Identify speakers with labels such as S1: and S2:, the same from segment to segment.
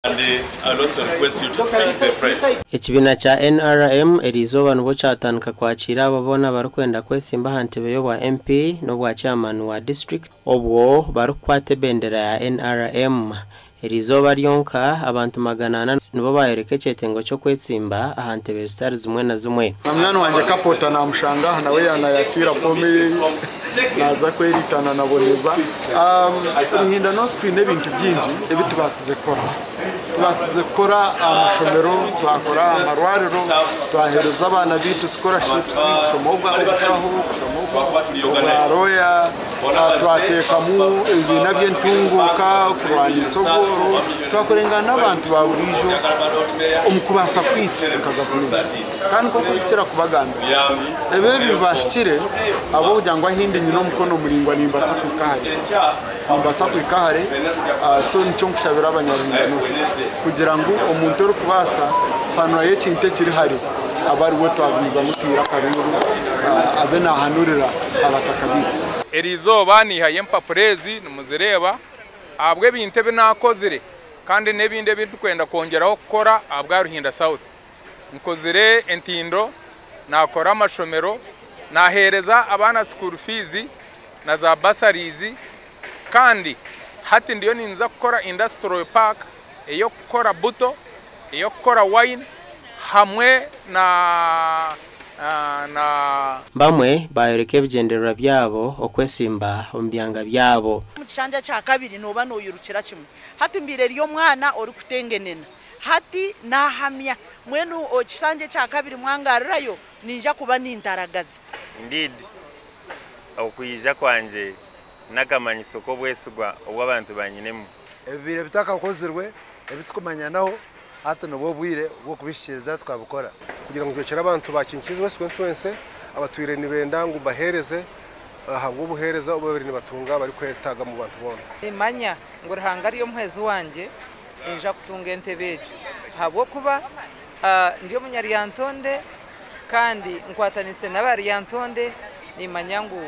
S1: And I also request you to speak the phrase.
S2: Ekibina cha NRM erizoba nubo chatandika kwakira ababona barukwenda kwesimba hantebe yo bwa MP no bwa chairman wa district obwo barukwate bendera ya NRM erizoba ryonka abantu maganana nibo bayerekeje tengo cyo kwetsimba ahantebe star zimwe na zimwe.
S3: Namwana wanje kapota na mushanga nawe yanayakira pomeri naza kweritana naboneza hinda no spine bintu byinji ebitu basize kora amashomero twakora amarwariro twahereza abana bitu scholarships somobwa ubushaho somobwa roya twatekamu ibina by'entunguka kurwanya isogoro twakorengana n'abantu baburijo umukubasa kwita kagavunira kandi ko kubikira kubaganda ebe bibashikire abo kujangwa hindi nyino mukono muringwa nimbasa kwikahare so nicyo nkushabira abanyarwanda kugira ngo umuntu uri kubasa pano y'ekinte kiri hari abari we twabiza mutira karuru abe nahanurira abatakabiri
S4: erizoba ni hayempa prezi numuzereba abwe bintebe nakozire kandi nebinde bikwenda kongeraho gukora abwa Ruhinda South nkozire entindo nakora amashomero nahereza abana school fees na za bursaries kandi hati ndiyo ninza gukora industrial park eyo gukora buto eyo gukora wine hamwe na
S2: bamwe bayoreke bigendera byabo okwesimba ombyanga byabo
S5: mukishanja cya kabiri noba noyurukira kimwe hati mbire ryo mwana ori kutengenena hati nahamya mwenu okishanje cya kabiri mwangarirayo ninja kuba nintaragaza
S6: indeed okuyija kwanje nagamanyiso ko bwesugwa obw'abantu banyinemu
S3: ebire bitakakozerwe ebitukumanyanaho hata nobo bwire bwo kubishiriza twabukora
S7: kugira ngo cyera abantu bakinkizwe swense abatwire nibenda ngo bahereze ahabwo buhereza ubabiri nibatunga bari kwetaga mu bantu bona
S8: imanya ngo ruhanga riyo muhezi wanje inja kutunga entebeje habwo kuba ndiyo munyaryantonde kandi nkwatanise n'abaryantonde nimanya ngo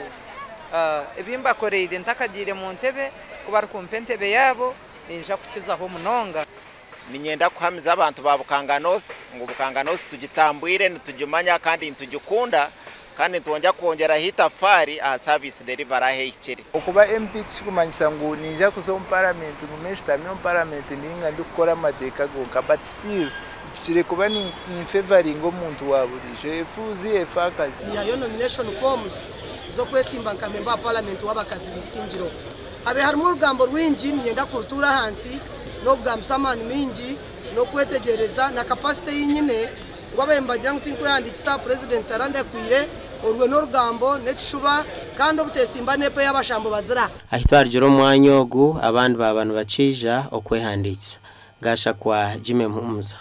S8: ebimba koreide ntakagire mu ntebe kuba rukumpe ntebe yabo inja kukizaho munonga
S9: ninyenda kuhamiza abantu ba Bukanganosi ngo Bukanganosi tugitambwire ntujumanya kandi ntujukunda kandi twonja kongera hitafari service delivery ahekere
S10: okuba MP kumanyisa ngo ninja kuzo parliament ngumeshita mu parliament ninga ndukora amateka gonka but still tukire kuba ni favoring omuntu waburije efuzi efakazi
S11: niyo nomination forms zo kwesimba nkamemba parliament wabakazi bisinjiro habe harimo urugambo rwinji ninyenda kurutura hansi no bwamsamani mingi no kwetegereza na capacity yinyine ngwabembagira ngo tinkuyandikisa president arande kwire urwe no rugambo netishuba kandi obutesimba nepe y'abashambo bazira
S2: ahitwarjiro mwanyogu abandi babantu bacija okwehandikisa gasha kwa Jime Mhumuza.